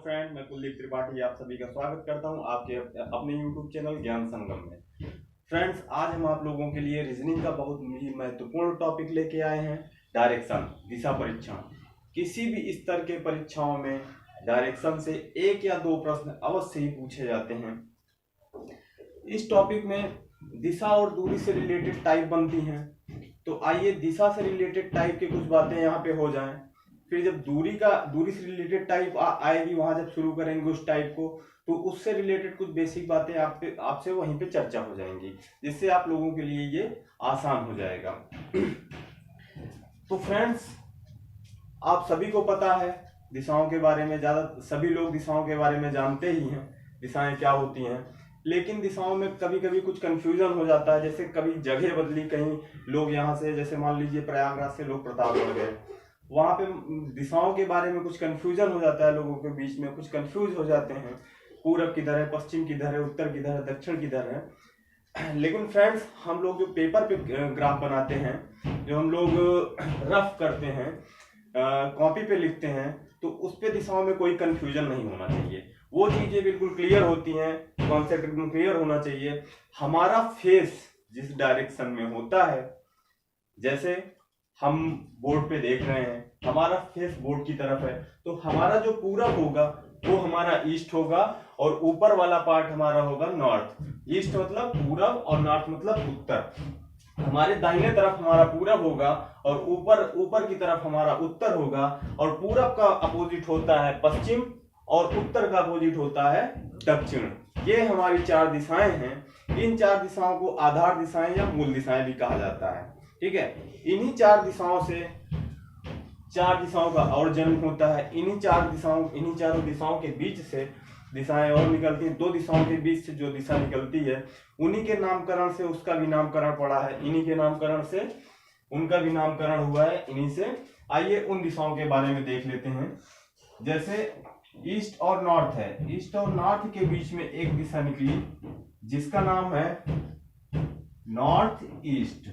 Friend, मैं कुलदीप त्रिपाठी आप सभी का स्वागत करता हूं आपके अपने यूट्यूब चैनल ज्ञान संगम में। फ्रेंड्स, आज हम आप लोगों के लिए रीजनिंग का बहुत ही महत्वपूर्ण टॉपिक लेके आए हैं। डायरेक्शन, दिशा परीक्षण। किसी भी स्तर के परीक्षाओं में डायरेक्शन से एक या दो प्रश्न अवश्य ही पूछे जाते हैं। इस टॉपिक में दिशा और दूरी से रिलेटेड टाइप बनती हैं, तो आइए दिशा से रिलेटेड टाइप की कुछ बातें यहाँ पे हो जाएं। फिर जब दूरी से रिलेटेड टाइप आएगी, वहां जब शुरू करेंगे उस टाइप को, तो उससे रिलेटेड कुछ बेसिक बातें आपसे वहीं पे चर्चा हो जाएंगी, जिससे आप लोगों के लिए ये आसान हो जाएगा। तो फ्रेंड्स, आप सभी को पता है दिशाओं के बारे में, सभी लोग दिशाओं के बारे में जानते ही हैं, दिशाएं क्या होती हैं। लेकिन दिशाओं में कभी कभी कुछ कंफ्यूजन हो जाता है, जैसे कभी जगह बदली, कहीं लोग यहाँ से, जैसे मान लीजिए प्रयागराज से लोग प्रतापगढ़ गए, वहां पे दिशाओं के बारे में कुछ कंफ्यूजन हो जाता है, लोगों के बीच में कुछ कंफ्यूज हो जाते हैं, पूरब किधर है, पश्चिम किधर है, उत्तर किधर है, दक्षिण किधर है। लेकिन फ्रेंड्स, हम लोग जो पेपर पे ग्राफ बनाते हैं, जो हम लोग रफ करते हैं, कॉपी पे लिखते हैं, तो उस पे दिशाओं में कोई कंफ्यूजन नहीं होना चाहिए। वो चीजें बिल्कुल क्लियर होती हैं, कॉन्सेप्ट बिल्कुल क्लियर होना चाहिए। हमारा फेस जिस डायरेक्शन में होता है, जैसे हम बोर्ड पे देख रहे हैं, हमारा फेस बोर्ड की तरफ है, तो हमारा जो पूरब होगा वो हमारा ईस्ट होगा, और ऊपर वाला पार्ट हमारा होगा नॉर्थ। ईस्ट मतलब पूरब और नॉर्थ मतलब उत्तर। हमारे दाहिने तरफ हमारा पूरब होगा, और ऊपर की तरफ हमारा उत्तर होगा, और पूरब का अपोजिट होता है पश्चिम, और उत्तर का अपोजिट होता है दक्षिण। ये हमारी चार दिशाएं हैं। इन चार दिशाओं को आधार दिशाएं या मूल दिशाएं भी कहा जाता है। ठीक है, इन्हीं चार दिशाओं का और जन्म होता है। इन्हीं चारों दिशाओं के बीच से दिशाएं और निकलती हैं। दो दिशाओं के बीच से जो दिशा निकलती है, उन्हीं के नामकरण से उसका भी नामकरण पड़ा है, इन्हीं के नामकरण से उनका भी नामकरण हुआ है, इन्हीं से। आइए उन दिशाओं के बारे में देख लेते हैं। जैसे ईस्ट और नॉर्थ है, ईस्ट और नॉर्थ के बीच में एक दिशा निकली जिसका नाम है नॉर्थ ईस्ट।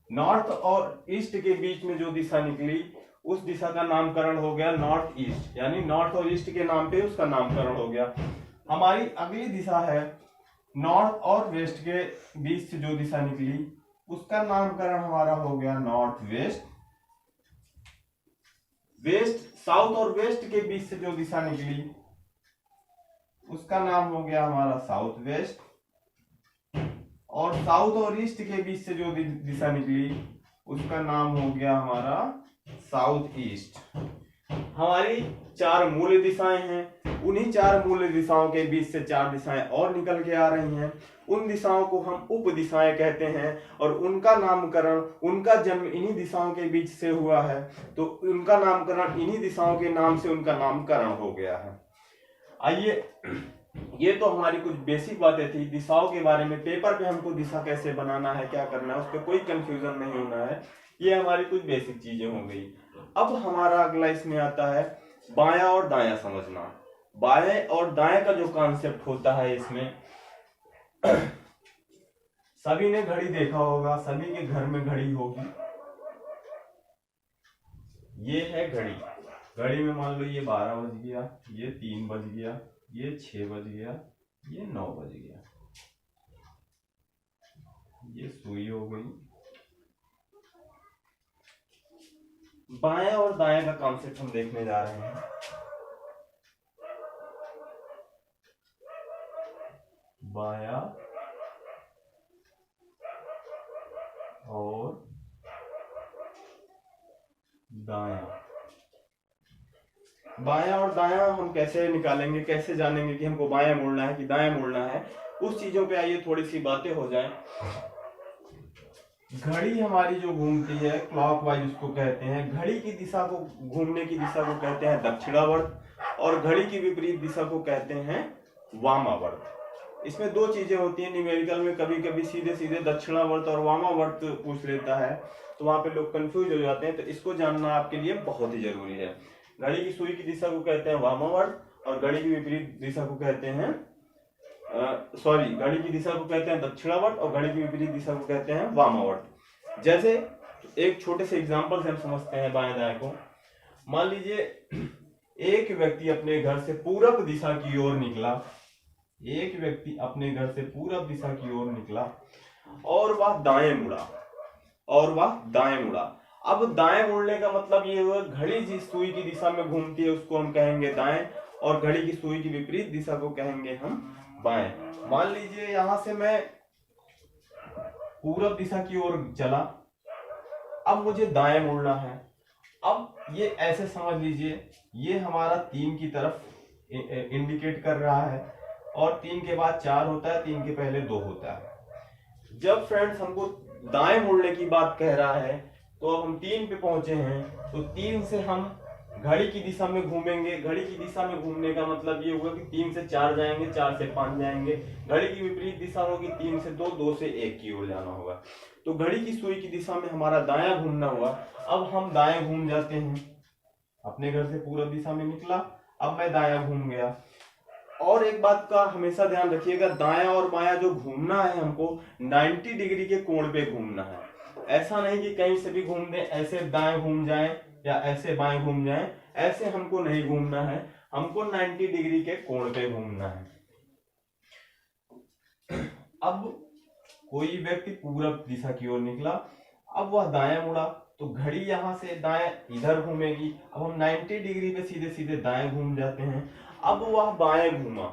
नॉर्थ और ईस्ट के बीच में जो दिशा निकली, उस दिशा का नामकरण हो गया नॉर्थ ईस्ट, यानी नॉर्थ और ईस्ट के नाम पे उसका नामकरण हो गया। हमारी अगली दिशा है नॉर्थ और वेस्ट के बीच से जो दिशा निकली, उसका नामकरण हमारा हो गया नॉर्थ वेस्ट। साउथ और वेस्ट के बीच से जो दिशा निकली, उसका नाम हो गया हमारा साउथ वेस्ट। और साउथ और ईस्ट के बीच से जो दिशा निकली, उसका नाम हो गया हमारा साउथ ईस्ट। हमारी चार मूल दिशाएं हैं। उन्हीं चार मूल दिशाओं के बीच से चार दिशाएं और निकल के आ रही हैं। उन दिशाओं को हम उप दिशाएं कहते हैं, और उनका नामकरण, उनका जन्म इन्हीं दिशाओं के बीच से हुआ है, तो उनका नामकरण इन्हीं दिशाओं के नाम से उनका नामकरण हो गया है। आइए, ये तो हमारी कुछ बेसिक बातें थी दिशाओं के बारे में। पेपर पे हमको दिशा कैसे बनाना है, क्या करना है, उस पर कोई कंफ्यूजन नहीं होना है। ये हमारी कुछ बेसिक चीजें हो गई। अब हमारा अगला इसमें आता है बायां और दायां समझना। बाएं और दाएं का जो कॉन्सेप्ट होता है इसमें, सभी ने घड़ी देखा होगा, सभी के घर में घड़ी होगी। ये है घड़ी। घड़ी में मान लो ये 12 बज गया, ये 3 बज गया, ये 6 बज गया, ये 9 बज गया, ये सुई हो गई। बाएं और दाएं का कॉन्सेप्ट हम देखने जा रहे हैं। बाया और दाया। बायां और दायां हम कैसे निकालेंगे, कैसे जानेंगे कि हमको बायां मोड़ना है कि दायां मोड़ना है, उस चीजों पे आइए थोड़ी सी बातें हो जाएं। घड़ी हमारी जो घूमती है क्लॉकवाइज उसको कहते हैं। घड़ी की दिशा को, घूमने की दिशा को कहते हैं दक्षिणावर्त, और घड़ी की विपरीत दिशा को कहते हैं वामावर्त। इसमें दो चीजें होती हैं न्यूमेरिकल में, कभी कभी सीधे सीधे दक्षिणावर्त और वामावर्त पूछ लेता है, तो वहां पे लोग कंफ्यूज हो जाते हैं। तो इसको जानना आपके लिए बहुत ही जरूरी है। घड़ी की सुई की दिशा को कहते हैं वामावर्त, और घड़ी की विपरीत दिशा को कहते हैं घड़ी की दिशा को कहते हैं दक्षिणावर्त, और घड़ी की विपरीत दिशा को कहते हैं वामावर्त। जैसे एक छोटे से एग्जांपल से हम समझते हैं बाएं दाएं को। मान लीजिए एक व्यक्ति अपने घर से पूरब दिशा की ओर निकला, एक व्यक्ति अपने घर से पूरब दिशा की ओर निकला और वह दाएं मुड़ा, और वह दाएं मुड़ा। अब दाएं मुड़ने का मतलब ये हुआ, घड़ी जिस सुई की दिशा में घूमती है उसको हम कहेंगे दाएं, और घड़ी की सुई की विपरीत दिशा को कहेंगे हम बाएं। मान लीजिए यहां से मैं पूरब दिशा की ओर चला, अब मुझे दाएं मुड़ना है। अब ये ऐसे समझ लीजिए, ये हमारा 3 की तरफ इंडिकेट कर रहा है, और 3 के बाद 4 होता है, 3 के पहले 2 होता है। जब फ्रेंड्स हमको दाएं मुड़ने की बात कह रहा है, तो अब हम 3 पे पहुंचे हैं, तो 3 से हम घड़ी की दिशा में घूमेंगे। घड़ी की दिशा में घूमने का मतलब ये हुआ कि 3 से 4 जाएंगे, 4 से 5 जाएंगे। घड़ी की विपरीत दिशा होगी, 3 से 2, 2 से 1 की ओर जाना होगा। तो घड़ी की सुई की दिशा में हमारा दायां घूमना हुआ। अब हम दाएं घूम जाते हैं, अपने घर से पूरब दिशा में निकला, अब मैं दायां घूम गया। और एक बात का हमेशा ध्यान रखिएगा, दायां और बायां जो घूमना है हमको 90 डिग्री के कोण पे घूमना है। ऐसा नहीं कि कहीं से भी घूम दें, ऐसे दाएं घूम जाएं या ऐसे बाएं घूम जाएं, ऐसे हमको नहीं घूमना है, हमको 90 डिग्री के कोण पे घूमना है। अब कोई व्यक्ति पूरब दिशा की ओर निकला, अब वह दाएं मुड़ा, तो घड़ी यहां से दाएं इधर घूमेगी। अब हम 90 डिग्री पे सीधे सीधे दाएं घूम जाते हैं। अब वह बाएं घूमा,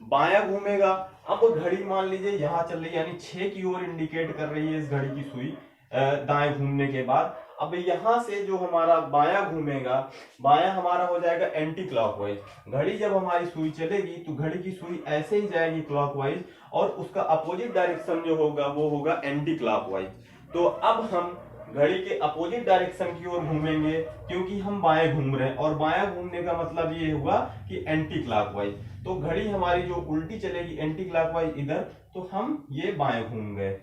बायां घूमेगा। अब घड़ी मान लीजिए यहां चल रही, यानी 6 की ओर इंडिकेट कर रही है इस घड़ी की सुई दाएं घूमने के बाद। अब यहां से जो हमारा बायां घूमेगा, बायां हमारा हो जाएगा एंटी क्लॉकवाइज। घड़ी जब हमारी सुई चलेगी तो घड़ी की सुई ऐसे ही जाएगी क्लॉकवाइज, और उसका अपोजिट डायरेक्शन जो होगा वो होगा एंटी क्लॉकवाइज। तो अब हम घड़ी के अपोजिट डायरेक्शन की ओर घूमेंगे, क्योंकि हम बाएं घूम रहे हैं, और बायां घूमने का मतलब ये हुआ कि एंटी क्लॉकवाइज। तो घड़ी हमारी जो उल्टी चलेगी एंटी क्लॉकवाइज इधर, तो हम ये बाएं घूम गए।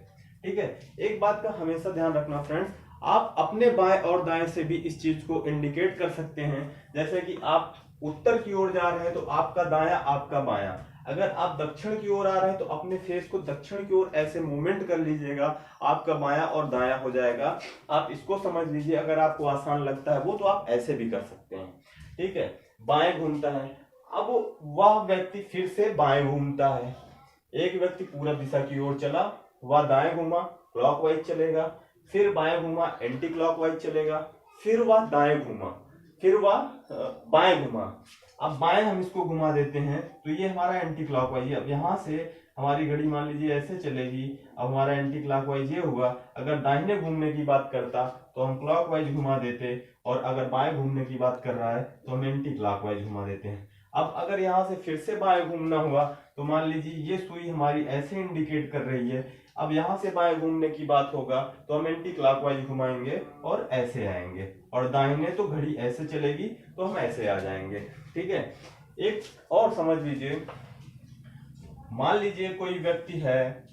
ठीक है, एक बात का हमेशा ध्यान रखना फ्रेंड्स, आप अपने बाएं और दाएं से भी इस चीज को इंडिकेट कर सकते हैं। जैसे कि आप उत्तर की ओर जा रहे हैं तो आपका दायां आपका बायां, अगर आप दक्षिण की ओर आ रहे हैं तो अपने फेस को दक्षिण की ओर ऐसे मूवमेंट कर लीजिएगा, आपका बायां और दायां हो जाएगा। आप इसको समझ लीजिए, अगर आपको आसान लगता है वो तो आप ऐसे भी कर सकते हैं। ठीक है, बाएं घूमता है, अब वह व्यक्ति फिर से बाएं घूमता है। एक व्यक्ति पूरब दिशा की ओर चला, वह दाएं घूमा क्लॉकवाइज चलेगा, फिर बाएं घूमा एंटी क्लॉकवाइज चलेगा, फिर वह दाएं घूमा, फिर वह बाएं घुमा। अब बाएं हम इसको घुमा देते हैं तो ये हमारा एंटी क्लॉकवाइज है। अब यहाँ से हमारी घड़ी मान लीजिए ऐसे चलेगी, अब हमारा एंटी क्लॉकवाइज ये हुआ। अगर दाहिने घूमने की बात करता तो हम क्लॉकवाइज घुमा देते, और अगर बाएं घूमने की बात कर रहा है तो हम एंटी क्लॉकवाइज घुमा देते हैं। अब अगर यहाँ से फिर से बाएं घूमना हुआ तो मान लीजिए ये सुई हमारी ऐसे इंडिकेट कर रही है। अब यहाँ से बाएं घूमने की बात होगा तो हम एंटी क्लॉकवाइज घुमाएंगे और ऐसे आएंगे, और दाहिने तो घड़ी ऐसे चलेगी तो हम ऐसे आ जाएंगे। ठीक है, एक और समझ लीजिए, मान लीजिए कोई व्यक्ति है,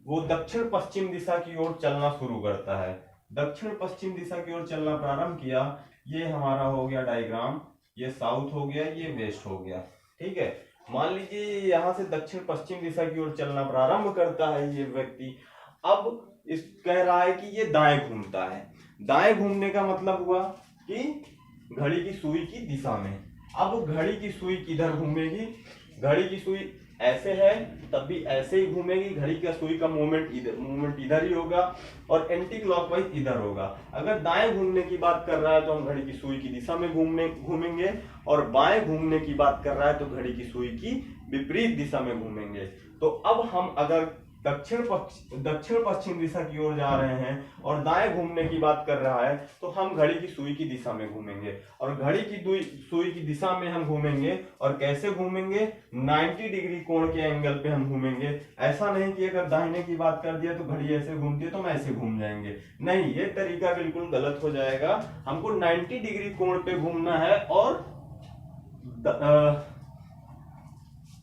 वो दक्षिण पश्चिम दिशा की ओर चलना शुरू करता है। दक्षिण पश्चिम दिशा की ओर चलना प्रारंभ किया, ये हमारा हो गया डायग्राम, ये साउथ हो गया, ये वेस्ट हो गया। ठीक है, मान लीजिए यहाँ से दक्षिण पश्चिम दिशा की ओर चलना प्रारंभ करता है ये व्यक्ति। अब इस कह रहा है कि ये दाएं घूमता है। दाएं घूमने का मतलब हुआ कि घड़ी की सुई की दिशा में। अब घड़ी की सुई किधर घूमेगी? घड़ी की सुई ऐसे है तब भी ऐसे ही घूमेगी। घड़ी का सुई का मूवमेंट इधर ही होगा, और एंटी क्लॉकवाइज इधर होगा। अगर दाएं घूमने की बात कर रहा है तो हम घड़ी की सुई की दिशा में घूमेंगे, और बाएं घूमने की बात कर रहा है तो घड़ी की सुई की विपरीत दिशा में घूमेंगे। तो अब हम अगर दक्षिण पश्चिम दिशा की ओर जा रहे हैं और दाएं घूमने की बात कर रहा है तो हम घड़ी की सुई की दिशा में घूमेंगे, और घड़ी की सुई की दिशा में हम घूमेंगे। और कैसे घूमेंगे? 90 डिग्री कोण के एंगल पे हम घूमेंगे। ऐसा नहीं कि अगर दाहिने की बात कर दिया तो घड़ी ऐसे घूमती है तो हम ऐसे घूम जाएंगे, नहीं, ये तरीका बिल्कुल गलत हो जाएगा। हमको 90 डिग्री कोण पे घूमना है और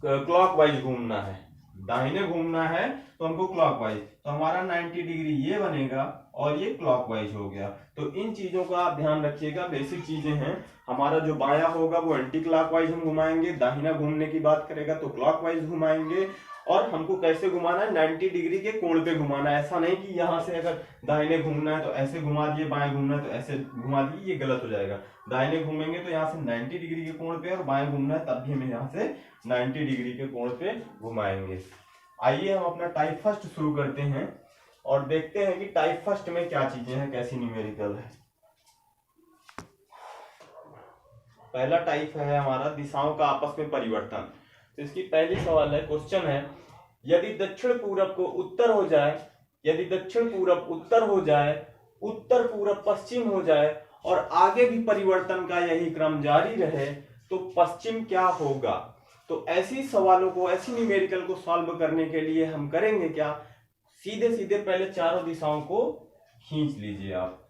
क्लॉकवाइज घूमना है। दाहिने घूमना है तो हमको क्लॉकवाइज, तो हमारा 90 डिग्री ये बनेगा और ये क्लॉकवाइज हो गया। तो इन चीजों का आप ध्यान रखिएगा, बेसिक चीजें हैं। हमारा जो बायां होगा वो एंटी क्लॉकवाइज हम घुमाएंगे, दाहिना घूमने की बात करेगा तो क्लॉकवाइज घुमाएंगे, और हमको कैसे घुमाना है, 90 डिग्री के कोण पे घुमाना है। ऐसा नहीं कि यहाँ से अगर दाहिने घूमना है तो ऐसे घुमा दिए, बाएं घूमना है तो ऐसे घुमा दिए, ये गलत हो जाएगा। दाहिने घूमेंगे तो यहाँ से 90 डिग्री के कोण पे, और बाएं घूमना है तब भी हमें यहाँ से 90 डिग्री के कोण पे घुमाएंगे। आइए हम अपना टाइप फर्स्ट शुरू करते हैं और देखते हैं कि टाइप फर्स्ट में क्या चीजें हैं, कैसी न्यूमेरिकल है। पहला टाइप है हमारा दिशाओं का आपस में परिवर्तन। तो इसकी पहली सवाल है, क्वेश्चन है, यदि दक्षिण पूरब को उत्तर हो जाए, यदि दक्षिण पूरब उत्तर हो जाए, उत्तर पूरब पश्चिम हो जाए और आगे भी परिवर्तन का यही क्रम जारी रहे तो पश्चिम क्या होगा। तो ऐसी सवालों को, ऐसी न्यूमेरिकल को सॉल्व करने के लिए हम करेंगे क्या, सीधे सीधे पहले चारों दिशाओं को खींच लीजिए। आप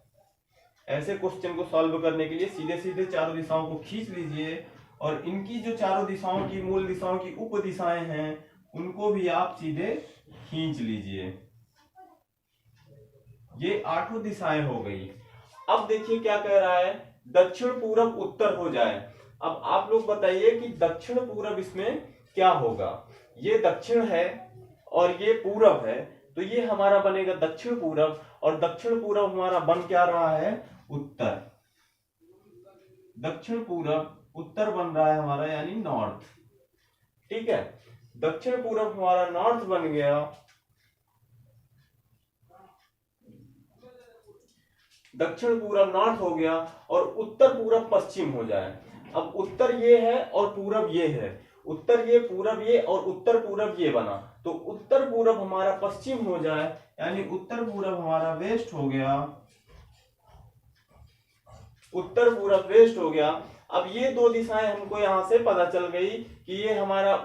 ऐसे क्वेश्चन को सॉल्व करने के लिए सीधे सीधे चारों दिशाओं को खींच लीजिए और इनकी जो चारों दिशाओं की, मूल दिशाओं की उप दिशाएं हैं, उनको भी आप सीधे खींच लीजिए। ये 8 दिशाएं हो गई। अब देखिए क्या कह रहा है, दक्षिण पूरब उत्तर हो जाए। अब आप लोग बताइए कि दक्षिण पूरब इसमें क्या होगा। ये दक्षिण है और ये पूरब है, तो ये हमारा बनेगा दक्षिण पूरब, और दक्षिण पूरब हमारा बन क्या रहा है, उत्तर। दक्षिण पूरब उत्तर बन रहा है हमारा, यानी नॉर्थ। ठीक है, दक्षिण पूरब हमारा नॉर्थ बन गया, दक्षिण पूरब नॉर्थ हो गया, और उत्तर पूरब पश्चिम हो जाए। अब उत्तर ये है और पूरब ये है, उत्तर ये, पूरब ये, और उत्तर पूरब ये बना, तो उत्तर पूरब हमारा पश्चिम हो जाए, यानी उत्तर पूरब हमारा वेस्ट हो गया, उत्तर पूरब वेस्ट हो गया। अब ये दो दिशाएं हमको यहां से पता चल गई कि ये हमारा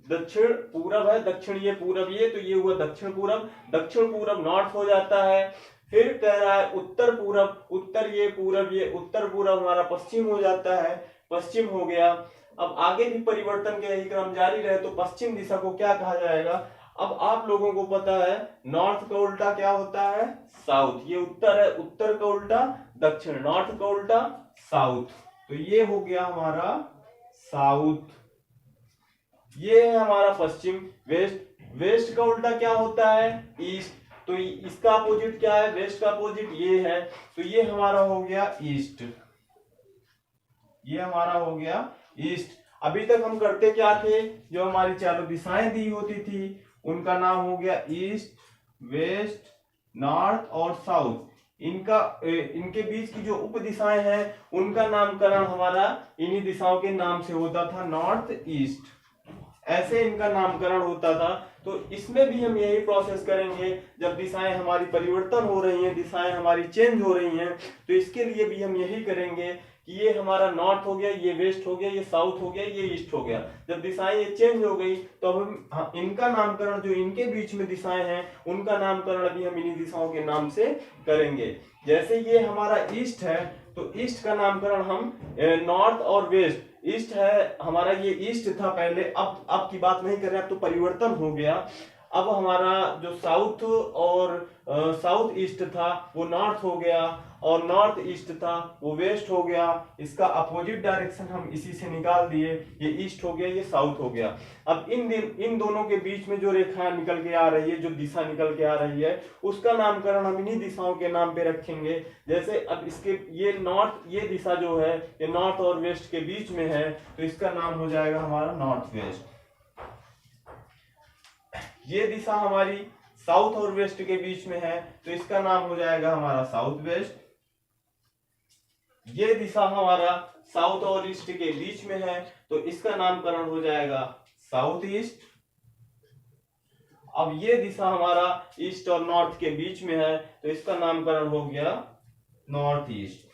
दक्षिण पूरब है, दक्षिण ये, पूरब ये, तो ये हुआ दक्षिण पूरब। दक्षिण पूरब नॉर्थ हो जाता है। फिर कह रहा है उत्तर पूरब, उत्तर ये, पूरब ये, उत्तर पूरब हमारा पश्चिम हो जाता है, पश्चिम हो गया। अब आगे भी परिवर्तन के यही क्रम जारी रहे तो पश्चिम दिशा को क्या कहा जाएगा। अब आप लोगों को पता है नॉर्थ का उल्टा क्या होता है, साउथ। ये उत्तर है, उत्तर का उल्टा दक्षिण, नॉर्थ का उल्टा साउथ, तो ये हो गया हमारा साउथ। ये है हमारा पश्चिम, वेस्ट। वेस्ट का उल्टा क्या होता है, ईस्ट, तो इसका अपोजिट क्या है, वेस्ट का अपोजिट ये है, तो ये हमारा हो गया ईस्ट, ये हमारा हो गया ईस्ट। अभी तक हम करते क्या थे, जो हमारी चारों दिशाएं दी होती थी उनका नाम हो गया ईस्ट, वेस्ट, नॉर्थ और साउथ। इनके बीच की जो उप दिशाएं हैं उनका नामकरण हमारा इन्हीं दिशाओं के नाम से होता था, नॉर्थ ईस्ट, ऐसे इनका नामकरण होता था। तो इसमें भी हम यही प्रोसेस करेंगे, जब दिशाएं हमारी परिवर्तन हो रही हैं, दिशाएं हमारी चेंज हो रही हैं, तो इसके लिए भी हम यही करेंगे कि ये हमारा नॉर्थ हो गया, ये वेस्ट हो गया, ये साउथ हो गया, ये ईस्ट हो गया। जब दिशाएं ये चेंज हो गई तो अब हम इनका नामकरण, जो इनके बीच में दिशाएं हैं उनका नामकरण भी हम इन्हीं दिशाओं के नाम से करेंगे। जैसे ये हमारा ईस्ट है तो ईस्ट का नामकरण हम नॉर्थ और वेस्ट, ईस्ट है हमारा, ये ईस्ट था पहले, अब की बात नहीं कर रहे, अब तो परिवर्तन हो गया। अब हमारा जो साउथ और साउथ ईस्ट था वो नॉर्थ हो गया, और नॉर्थ ईस्ट था वो वेस्ट हो गया। इसका अपोजिट डायरेक्शन हम इसी से निकाल दिए, ये ईस्ट हो गया, ये साउथ हो गया। अब इन दोनों के बीच में जो रेखा निकल के आ रही है, जो दिशा निकल के आ रही है, उसका नामकरण हम इन्हीं दिशाओं के नाम पे रखेंगे। जैसे अब इसके ये नॉर्थ, ये दिशा जो है ये नॉर्थ और वेस्ट के बीच में है, तो इसका नाम हो जाएगा हमारा नॉर्थ वेस्ट। ये दिशा हमारी साउथ और वेस्ट के बीच में है तो इसका नाम हो जाएगा हमारा साउथ वेस्ट। ये दिशा हमारा साउथ और ईस्ट के बीच में है तो इसका नामकरण हो जाएगा साउथ ईस्ट। अब ये दिशा हमारा ईस्ट और नॉर्थ के बीच में है तो इसका नामकरण हो गया नॉर्थ ईस्ट।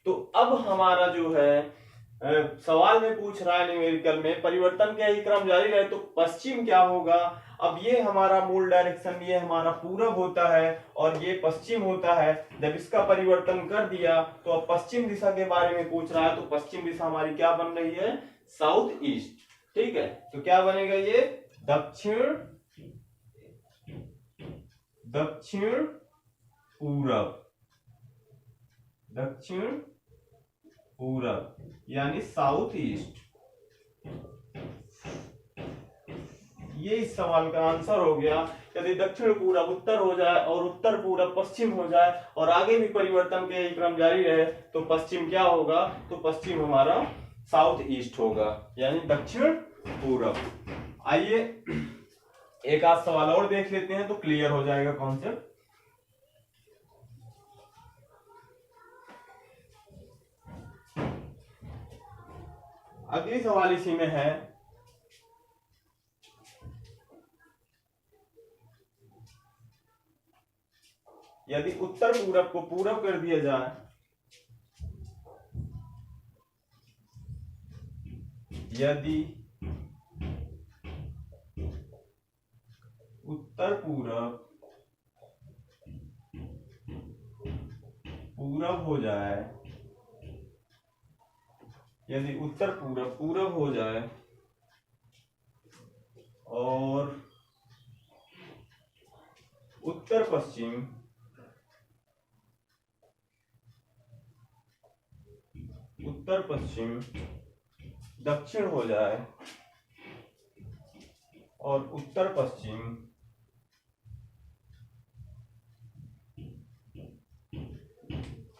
तो अब हमारा जो है सवाल में पूछ रहा है न्यूमेरिकल में, परिवर्तन का ही क्रम जारी रहे तो पश्चिम क्या होगा। अब ये हमारा मूल डायरेक्शन, ये हमारा पूरब होता है और ये पश्चिम होता है। जब इसका परिवर्तन कर दिया तो अब पश्चिम दिशा के बारे में पूछ रहा है, तो पश्चिम दिशा हमारी क्या बन रही है, साउथ ईस्ट। ठीक है, तो क्या बनेगा ये दक्षिण पूरब, दक्षिण पूरब यानी साउथ ईस्ट। ये इस सवाल का आंसर हो गया। यदि दक्षिण पूरब उत्तर हो जाए और उत्तर पूरब पश्चिम हो जाए और आगे भी परिवर्तन के यही क्रम जारी रहे तो पश्चिम क्या होगा? तो पश्चिम हमारा साउथ ईस्ट होगा, यानी दक्षिण पूरब। आइए एक आध सवाल और देख लेते हैं तो क्लियर हो जाएगा कॉन्सेप्ट। अगली सवाल इसी में है, यदि उत्तर पूरब को पूरब कर दिया जाए, यदि उत्तर पूरब पूरब हो जाए, यदि उत्तर पूरब पूरब हो जाए और उत्तर पश्चिम दक्षिण हो जाए और उत्तर पश्चिम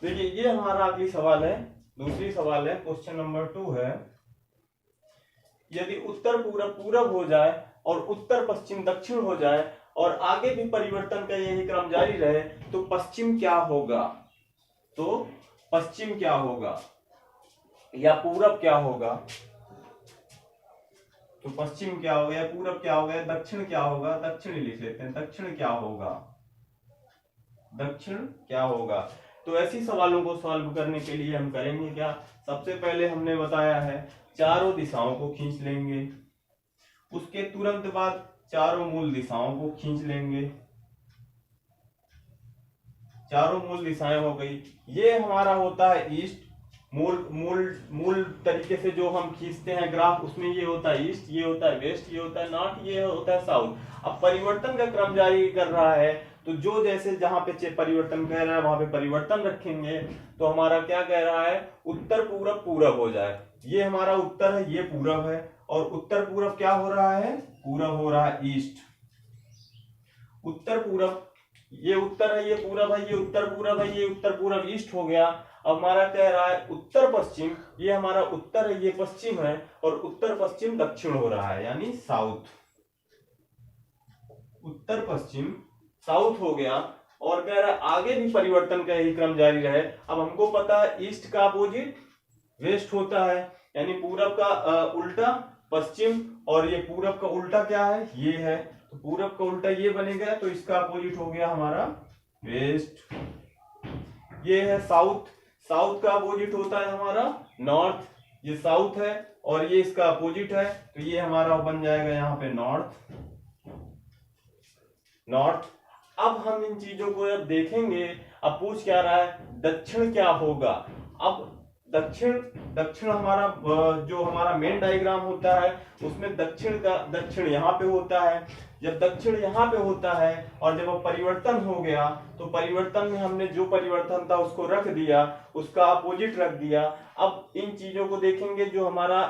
देखिए ये हमारा अगली सवाल है, दूसरी सवाल है, क्वेश्चन नंबर 2 है, यदि उत्तर पूरब पूरब हो जाए और उत्तर पश्चिम दक्षिण हो जाए और आगे भी परिवर्तन का यही क्रम जारी रहे तो पश्चिम क्या होगा? तो पश्चिम क्या होगा या पूरब क्या होगा? तो पश्चिम क्या होगा या पूरब क्या होगा, दक्षिण क्या होगा? दक्षिण लिख लेते हैं, दक्षिण क्या होगा? दक्षिण क्या होगा? तो ऐसी सवालों को सॉल्व करने के लिए हम करेंगे क्या? सबसे पहले हमने बताया है चारों दिशाओं को खींच लेंगे, उसके तुरंत बाद चारों मूल दिशाओं को खींच लेंगे। चारों मूल दिशाएं हो गई, ये हमारा होता है ईस्ट। मूल तरीके से जो हम खींचते हैं ग्राफ उसमें ये होता है ईस्ट, ये होता है वेस्ट, ये होता है नॉर्थ, ये होता है साउथ। अब परिवर्तन का क्रम जारी कर रहा है तो जो जैसे जहां पे परिवर्तन कह रहा है वहां पे परिवर्तन रखेंगे। तो हमारा क्या कह रहा है? उत्तर पूरब पूरब हो जाए, ये हमारा उत्तर है, ये पूरब है, और उत्तर पूरब क्या हो रहा है? पूरब हो रहा है ईस्ट। उत्तर पूरब, ये उत्तर है, ये पूरब है, ये उत्तर पूरब है, ये उत्तर पूरब ईस्ट हो गया। अब हमारा कह रहा है उत्तर पश्चिम, ये हमारा उत्तर है, ये पश्चिम है, और उत्तर पश्चिम दक्षिण हो रहा है यानी साउथ। उत्तर पश्चिम साउथ हो गया और कह रहा है आगे भी परिवर्तन का यही क्रम जारी रहे। अब हमको पता है ईस्ट का अपोजिट वेस्ट होता है, यानी पूरब का उल्टा पश्चिम, और ये पूरब का उल्टा क्या है? ये है। तो पूरब का उल्टा ये बनेगा, तो इसका अपोजिट हो गया हमारा वेस्ट। ये है साउथ, साउथ का अपोजिट होता है हमारा नॉर्थ, ये साउथ है और ये इसका अपोजिट है, तो ये हमारा बन जाएगा यहाँ पे नॉर्थ। नॉर्थ। अब हम इन चीजों को अब देखेंगे। अब पूछ क्या रहा है? दक्षिण क्या होगा? अब दक्षिण हमारा जो हमारा मेन डायग्राम होता है उसमें दक्षिण यहाँ पे होता है। जब दक्षिण यहाँ पे होता है और जब परिवर्तन हो गया तो परिवर्तन में हमने जो परिवर्तन था उसको रख दिया, उसका अपोजिट रख दिया। अब इन चीजों को देखेंगे। जो हमारा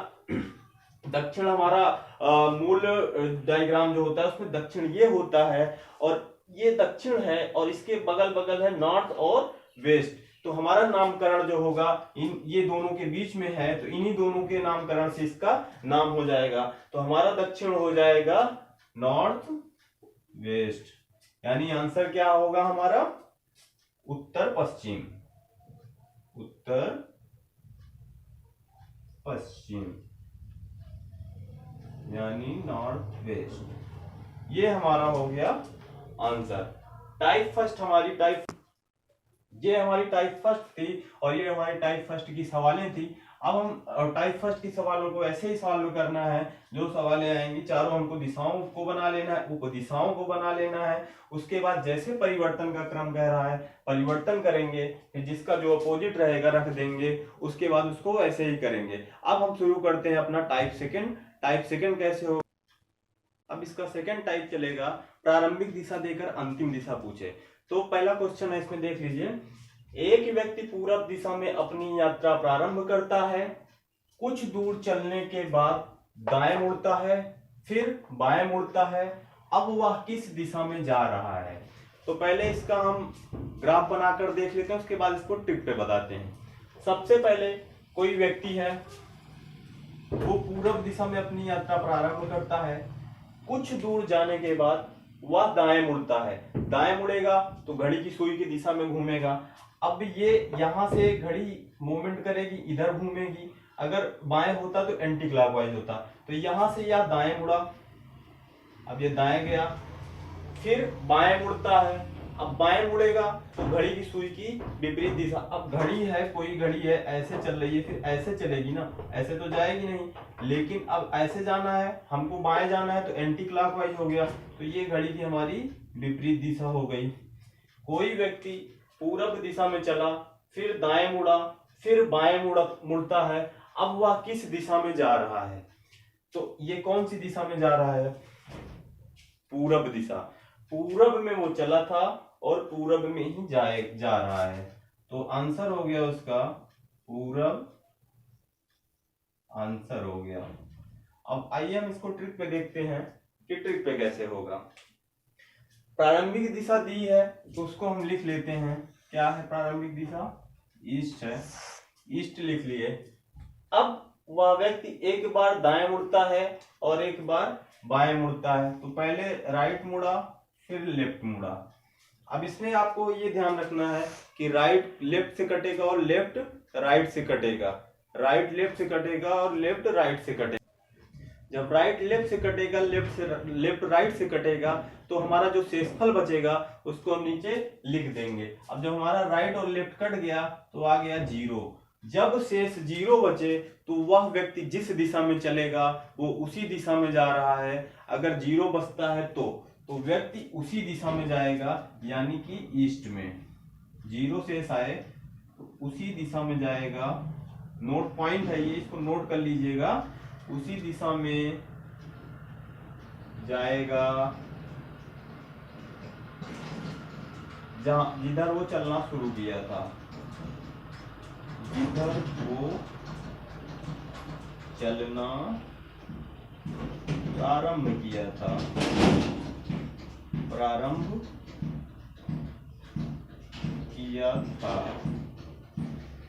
दक्षिण हमारा मूल डायग्राम जो होता है उसमें दक्षिण ये होता है और ये दक्षिण है और इसके बगल बगल है नॉर्थ और वेस्ट। तो हमारा नामकरण जो होगा ये दोनों के बीच में है, तो इन्हीं दोनों के नामकरण से इसका नाम हो जाएगा। तो हमारा दक्षिण हो जाएगा नॉर्थ वेस्ट, यानी आंसर क्या होगा हमारा? उत्तर पश्चिम। उत्तर पश्चिम यानी नॉर्थ वेस्ट। ये हमारा हो गया आंसर। टाइप फर्स्ट हमारी ये हमारी टाइप फर्स्ट थी और ये हमारी टाइप फर्स्ट की सवालें थी। अब हम टाइप फर्स्ट की सवालों को ऐसे ही सॉल्व करना है। जो सवालें आएंगी चारों हमको दिशाओं को बना लेना है, उपदिशाओं को बना लेना है। उसके बाद जैसे परिवर्तन का क्रम कह रहा है परिवर्तन करेंगे, फिर जिसका जो अपोजिट रहेगा रख देंगे, उसके बाद उसको ऐसे ही करेंगे। अब हम शुरू करते हैं अपना टाइप सेकेंड। टाइप सेकेंड कैसे हो? अब इसका सेकेंड टाइप चलेगा प्रारंभिक दिशा देकर अंतिम दिशा पूछे। तो पहला क्वेश्चन है, इसमें देख लीजिए। एक व्यक्ति पूरब दिशा में अपनी यात्रा प्रारंभ करता है, कुछ दूर चलने के बाद दाएं मुड़ता है फिर बाएं मुड़ता है। अब वह किस दिशा में जा रहा है? तो पहले इसका हम ग्राफ बनाकर देख लेते हैं, उसके बाद इसको ट्रिक पे बताते हैं। सबसे पहले कोई व्यक्ति है, वो पूर्व दिशा में अपनी यात्रा प्रारंभ करता है। कुछ दूर जाने के बाद वह दाएं मुड़ता है। दाएं मुड़ेगा तो घड़ी की सुई की दिशा में घूमेगा। अब ये यहां से घड़ी मूवमेंट करेगी, इधर घूमेगी। अगर बाएं होता तो एंटी क्लॉकवाइज होता। तो यहां से यह दाएं मुड़ा, अब ये दाएं गया, फिर बाएं मुड़ता है। अब बाएं मुड़ेगा तो घड़ी की सुई की विपरीत दिशा। अब घड़ी है, कोई घड़ी है ऐसे चल रही है, फिर ऐसे चलेगी ना, ऐसे तो जाएगी नहीं। लेकिन अब ऐसे जाना है, हमको बाएं जाना है, तो एंटी क्लॉकवाइज हो गया। तो ये घड़ी की हमारी विपरीत दिशा हो गई। कोई व्यक्ति पूरब दिशा में चला, फिर दाएं मुड़ा, फिर बाएं मुड़ता है। अब वह किस दिशा में जा रहा है? तो ये कौन सी दिशा में जा रहा है? पूरब दिशा। पूरब में वो चला था और पूरब में ही जा रहा है। तो आंसर हो गया उसका पूरब, आंसर हो गया। अब आइए हम इसको ट्रिक पे देखते हैं कि ट्रिक पे कैसे होगा। प्रारंभिक दिशा दी है तो उसको हम लिख लेते हैं। क्या है प्रारंभिक दिशा? ईस्ट है, ईस्ट लिख लिए। अब वह व्यक्ति एक बार दाएं मुड़ता है और एक बार बाएं मुड़ता है। तो पहले राइट मुड़ा, फिर लेफ्ट मुड़ा। अब इसमें आपको ये ध्यान रखना है कि राइट लेफ्ट से कटेगा और लेफ्ट राइट से कटेगा, राइट लेफ्ट से कटेगा और लेफ्ट राइट से कटेगा। जब राइट लेफ्ट से कटेगा, लेफ्ट राइट से कटेगा, तो हमारा जो शेषफल बचेगा उसको हम नीचे लिख देंगे। अब जब हमारा राइट और लेफ्ट कट गया तो आ गया 0। जब शेष 0 बचे तो वह व्यक्ति जिस दिशा में चलेगा वो उसी दिशा में जा रहा है। अगर 0 बचता है तो व्यक्ति उसी दिशा में जाएगा, यानी कि ईस्ट में। 0 शेष आए तो उसी दिशा में जाएगा। नोट पॉइंट है ये, इसको नोट कर लीजिएगा। उसी दिशा में जाएगा जिधर वो चलना शुरू किया था, जिधर वो चलना प्रारंभ किया था, प्रारंभ किया था।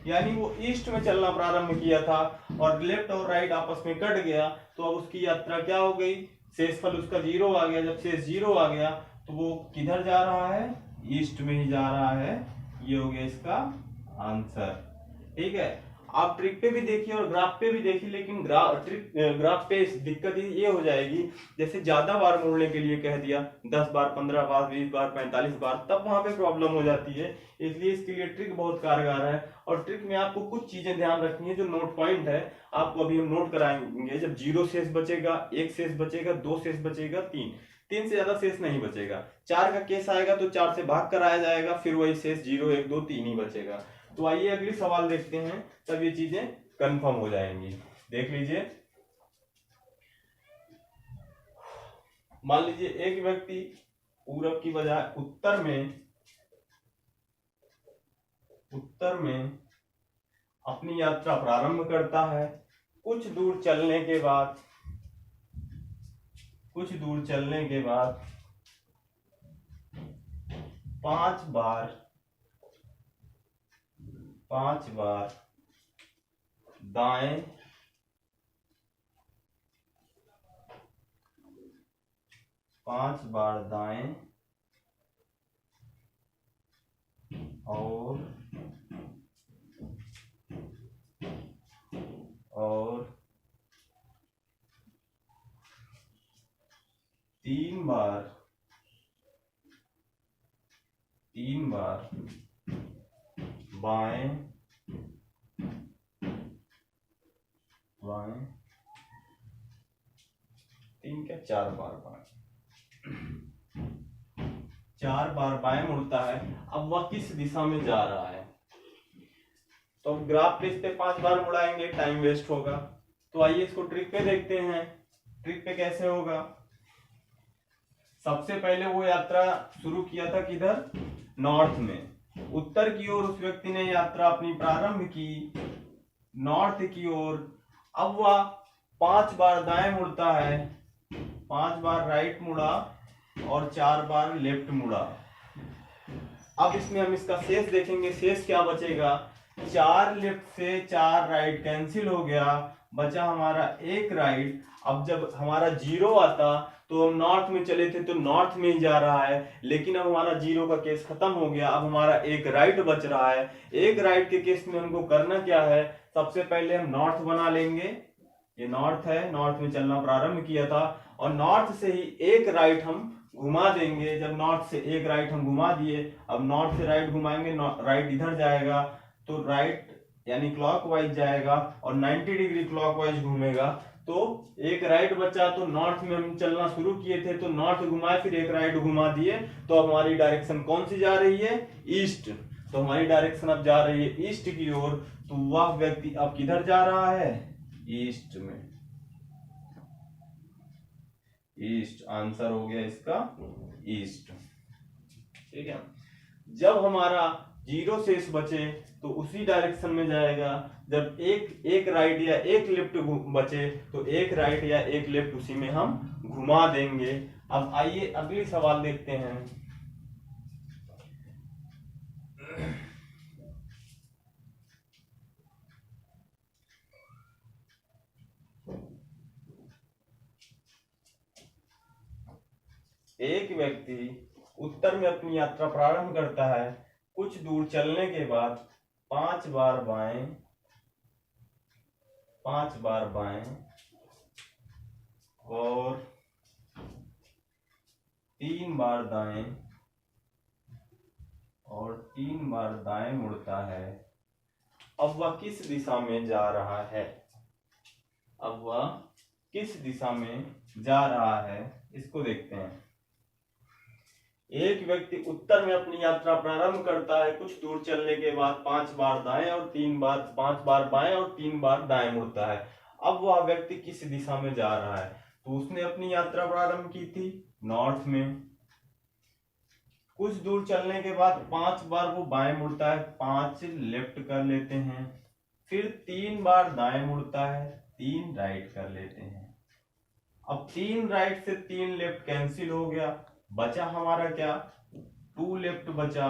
यानी वो ईस्ट में चलना प्रारंभ किया था और लेफ्ट और राइट आपस में कट गया, तो अब उसकी यात्रा क्या हो गई? शेषफल उसका 0 आ गया। जब शेष 0 आ गया तो वो किधर जा रहा है? ईस्ट में ही जा रहा है। ये हो गया इसका आंसर। ठीक है, आप ट्रिक पे भी देखिए और ग्राफ पे भी देखिए, लेकिन ग्राफ पे दिक्कत ये हो जाएगी, जैसे ज्यादा बार मोड़ने के लिए कह दिया, 10 बार, 15 बार, 20 बार, 45 बार, तब वहां पे प्रॉब्लम हो जाती है। इसलिए इसके लिए ट्रिक बहुत कारगर है। और ट्रिक में आपको कुछ चीजें ध्यान रखनी है। जो नोट पॉइंट है आपको अभी हम नोट कराएंगे। जब 0 शेष बचेगा, 1 शेष बचेगा, 2 शेष बचेगा, 3 से ज्यादा शेष नहीं बचेगा। 4 का केस आएगा तो 4 से भाग कर आया जाएगा, फिर वही शेष 0, 1, 2, 3 ही बचेगा। तो आइए अगली सवाल देखते हैं, तब ये चीजें कंफर्म हो जाएंगी। देख लीजिए, मान लीजिए एक व्यक्ति पूरब की बजाय उत्तर में अपनी यात्रा प्रारंभ करता है। कुछ दूर चलने के बाद 5 बार दाएं और 3 बार बाएं 3 क्या 4 बार बाएं 4 बार बाएं मुड़ता है। अब वह किस दिशा में जा रहा है? तो हम ग्राफ पे इस पे 5 बार मुड़ाएंगे, टाइम वेस्ट होगा। तो आइए इसको ट्रिक पे देखते हैं। ट्रिक पे कैसे होगा? सबसे पहले वो यात्रा शुरू किया था किधर? नॉर्थ में। उत्तर की ओर उस व्यक्ति ने यात्रा अपनी प्रारंभ की, नॉर्थ की ओर। अब वह 5 बार दाएं मुड़ता है, 5 बार राइट मुड़ा और 4 बार लेफ्ट मुड़ा। अब इसमें हम इसका शेष देखेंगे, शेष क्या बचेगा, 4 लेफ्ट से 4 राइट कैंसिल हो गया, बचा हमारा एक राइट। अब जब हमारा 0 आता तो हम नॉर्थ में चले थे तो नॉर्थ में ही जा रहा है, लेकिन अब हमारा 0 का केस खत्म हो गया, अब हमारा एक राइट बच रहा है। एक राइट के केस में हमको करना क्या है, सबसे पहले हम नॉर्थ बना लेंगे, ये नॉर्थ है, नॉर्थ में चलना प्रारंभ किया था और नॉर्थ से ही एक राइट हम घुमा देंगे। जब नॉर्थ से एक राइट हम घुमा दिए, अब नॉर्थ से राइट घुमाएंगे, राइट इधर जाएगा तो राइट यानी क्लॉकवाइज जाएगा और 90 डिग्री क्लॉकवाइज घूमेगा, तो एक राइट बचा। तो नॉर्थ में हम चलना शुरू किए थे तो नॉर्थ घुमाए, फिर एक राइट घुमा दिए, तो अब हमारी डायरेक्शन कौन सी जा रही है, ईस्ट। तो हमारी डायरेक्शन अब जा रही है ईस्ट की ओर, तो वह व्यक्ति अब किधर जा रहा है, ईस्ट में। ईस्ट आंसर हो गया इसका ईस्ट। ठीक है, जब हमारा 0 शेष बचे तो उसी डायरेक्शन में जाएगा। जब एक राइट या एक लेफ्ट बचे तो एक राइट या एक लेफ्ट उसी में हम घुमा देंगे। अब आइए अगली सवाल देखते हैं। एक व्यक्ति उत्तर में अपनी यात्रा प्रारंभ करता है, कुछ दूर चलने के बाद 5 बार बाएं, 5 बार बाएं और 3 बार दाएं और 3 बार दाएं मुड़ता है। अब वह किस दिशा में जा रहा है, अब वह किस दिशा में जा रहा है, इसको देखते हैं। एक व्यक्ति उत्तर में अपनी यात्रा प्रारंभ करता है, कुछ दूर चलने के बाद 5 बार दाएं और 5 बार बाएं और 3 बार दाएं मुड़ता है। अब वह व्यक्ति किस दिशा में जा रहा है, तो उसने अपनी यात्रा प्रारंभ की थी नॉर्थ में, कुछ दूर चलने के बाद 5 बार वो बाएं मुड़ता है, 5 लेफ्ट कर लेते हैं, फिर 3 बार दाएं मुड़ता है, 3 राइट कर लेते हैं। अब 3 राइट से 3 लेफ्ट कैंसिल हो गया, बचा हमारा क्या, 2 लेफ्ट बचा।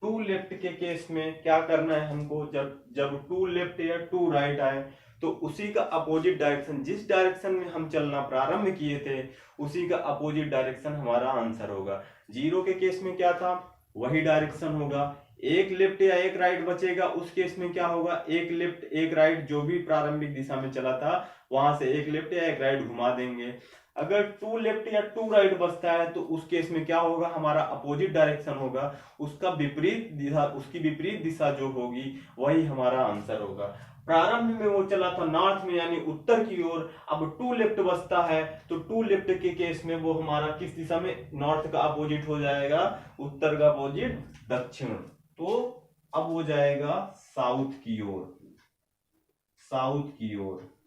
2 लेफ्ट के केस में क्या करना है हमको, जब 2 लेफ्ट या 2 राइट आए तो उसी का अपोजिट डायरेक्शन, जिस डायरेक्शन में हम चलना प्रारंभ किए थे उसी का अपोजिट डायरेक्शन हमारा आंसर होगा। 0 के केस में क्या था, वही डायरेक्शन होगा। एक लेफ्ट या एक राइट बचेगा, उस केस में क्या होगा, एक लेफ्ट एक राइट जो भी प्रारंभिक दिशा में चला था वहां से एक लेफ्ट या एक राइट घुमा देंगे। अगर 2 लेफ्ट या 2 राइट बचता है तो उस केस में क्या होगा, हमारा अपोजिट डायरेक्शन होगा, उसका विपरीत दिशा, उसकी विपरीत दिशा जो होगी वही हमारा आंसर होगा। प्रारंभ में वो चला था नॉर्थ में यानी उत्तर की ओर, अब 2 लेफ्ट बचता है तो 2 लेफ्ट के केस में वो हमारा किस दिशा में, नॉर्थ का अपोजिट हो जाएगा, उत्तर का अपोजिट दक्षिण, तो अब वो जाएगा साउथ की ओर, साउथ की ओर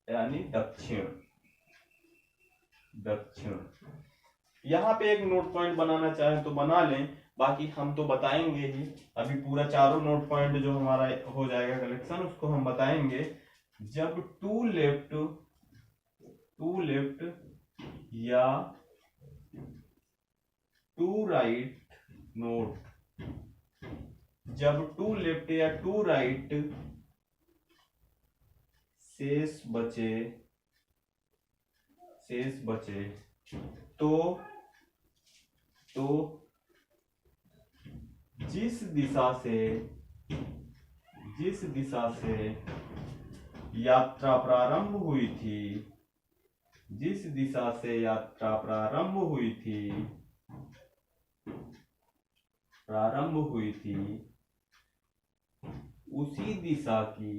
यानी दक्षिण, दक्षिण। यहाँ पे एक नोट पॉइंट बनाना चाहें तो बना लें, बाकी हम तो बताएंगे ही, अभी पूरा चारों नोट पॉइंट जो हमारा हो जाएगा कलेक्शन उसको हम बताएंगे। जब 2 लेफ्ट या 2 राइट नोट, जब 2 लेफ्ट या 2 राइट शेष बचे तो जिस दिशा से यात्रा प्रारंभ हुई थी, जिस दिशा से यात्रा प्रारंभ हुई थी उसी दिशा की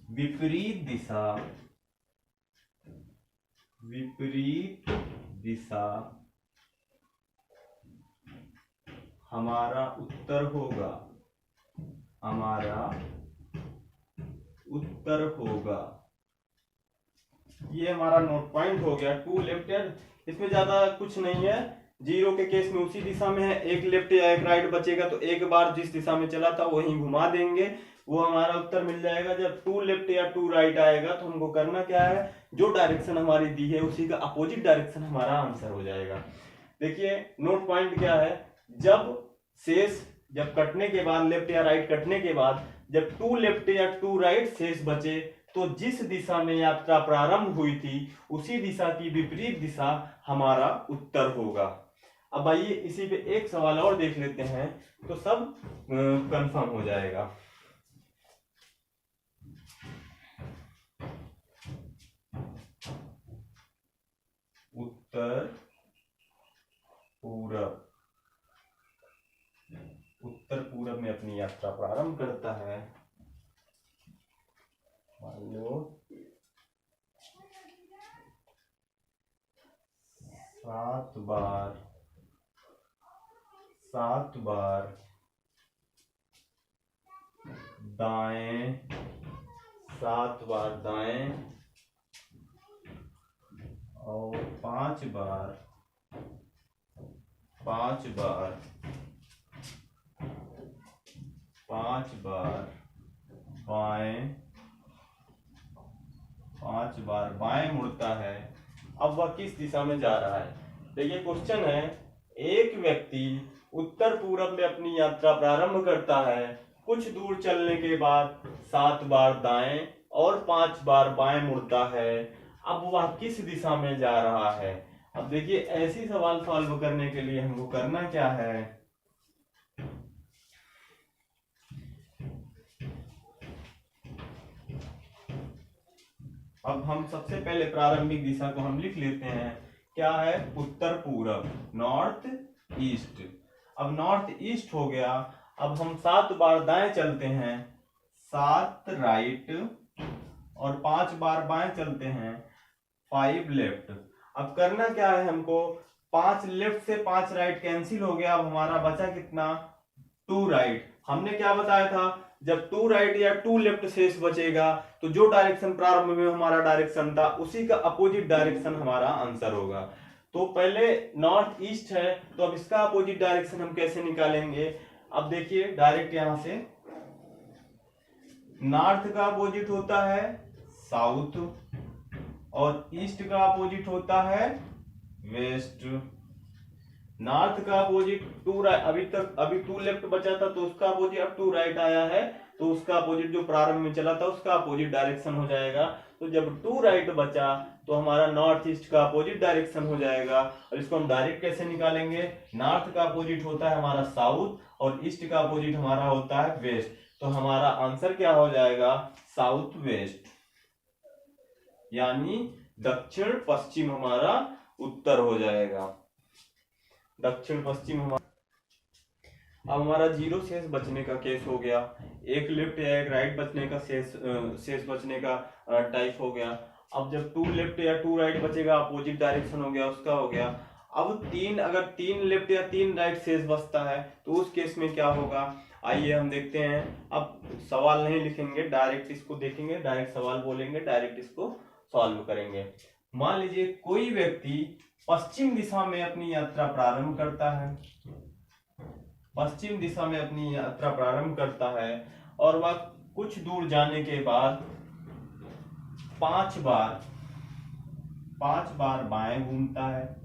विपरीत दिशा हमारा उत्तर होगा, हमारा उत्तर होगा। ये हमारा नोट पॉइंट हो गया। 2 लेफ्ट, इसमें ज्यादा कुछ नहीं है, जीरो के केस में उसी दिशा में है, एक लेफ्ट या एक राइट बचेगा तो एक बार जिस दिशा में चला था वहीं घुमा देंगे, वो हमारा उत्तर मिल जाएगा। जब टू लेफ्ट या टू राइट आएगा तो हमको करना क्या है, जो डायरेक्शन हमारी दी है उसी का अपोजिट डायरेक्शन हमारा आंसर हो जाएगा। देखिए नोट पॉइंट क्या है, जब शेष जब कटने के बाद, लेफ्ट या राइट कटने के बाद जब टू लेफ्ट या टू राइट शेष बचे तो जिस दिशा में यात्रा प्रारंभ हुई थी उसी दिशा की विपरीत दिशा हमारा उत्तर होगा। अब आइए इसी पे एक सवाल और देख लेते हैं तो सब कंफर्म हो जाएगा। उत्तर पूरब, उत्तर पूरब में अपनी यात्रा प्रारंभ करता है। मान लो 7 बार दाएं, 7 बार दाएं और 5 बार बाएं, 5 बार बाएं मुड़ता है। अब वह किस दिशा में जा रहा है? देखिए क्वेश्चन है, एक व्यक्ति उत्तर पूरब में अपनी यात्रा प्रारंभ करता है, कुछ दूर चलने के बाद 7 बार दाएं और 5 बार बाएं मुड़ता है। अब वह किस दिशा में जा रहा है? अब देखिए ऐसी सवाल सॉल्व करने के लिए हमको करना क्या है, अब हम सबसे पहले प्रारंभिक दिशा को हम लिख लेते हैं। क्या है? उत्तर पूरब, नॉर्थ ईस्ट। अब नॉर्थ ईस्ट हो गया। अब हम 7 बार दाएं चलते हैं, 7 राइट और 5 बार बाएं चलते हैं, 5 लेफ्ट। अब करना क्या है हमको, 5 लेफ्ट से 5 राइट कैंसिल हो गया। अब हमारा बचा कितना? 2 राइट। हमने क्या बताया था, जब 2 राइट या 2 लेफ्ट शेष बचेगा तो जो डायरेक्शन प्रारंभ में हमारा डायरेक्शन था उसी का अपोजिट डायरेक्शन हमारा आंसर होगा। तो पहले नॉर्थ ईस्ट है तो अब इसका अपोजिट डायरेक्शन हम कैसे निकालेंगे? अब देखिए डायरेक्ट यहां से, नॉर्थ का अपोजिट होता है साउथ और ईस्ट का अपोजिट होता है वेस्ट। नॉर्थ का अपोजिट 2 राइट, अभी 2 लेफ्ट बचा था तो उसका अपोजिट, अब 2 राइट आया है तो उसका अपोजिट जो प्रारंभ में चला था उसका अपोजिट डायरेक्शन हो जाएगा। तो जब 2 राइट बचा तो हमारा नॉर्थ ईस्ट का अपोजिट डायरेक्शन हो जाएगा। और इसको हम डायरेक्ट कैसे निकालेंगे? नॉर्थ का अपोजिट होता है हमारा साउथ और ईस्ट का अपोजिट हमारा होता है वेस्ट। तो हमारा आंसर क्या हो जाएगा? साउथ वेस्ट, यानी दक्षिण पश्चिम हमारा उत्तर हो जाएगा। दक्षिण पश्चिम हमारा। अब हमारा 0 शेष बचने का केस हो गया, एक लेफ्ट या एक राइट बचने का शेष बचने का टाइप हो गया। अब जब 2 लेफ्ट या 2 राइट बचेगा, अपोजिट डायरेक्शन हो गया, उसका हो गया। अब अगर 3 लेफ्ट या 3 राइट शेष बचता है तो उस केस में क्या होगा, आइए हम देखते हैं। अब सवाल नहीं लिखेंगे, डायरेक्ट इसको देखेंगे, डायरेक्ट सवाल बोलेंगे, डायरेक्ट इसको सॉल्व करेंगे। मान लीजिए कोई व्यक्ति पश्चिम दिशा में अपनी यात्रा प्रारंभ करता है, पश्चिम दिशा में अपनी यात्रा प्रारंभ करता है और वह कुछ दूर जाने के बाद 5 बार बाएं घूमता है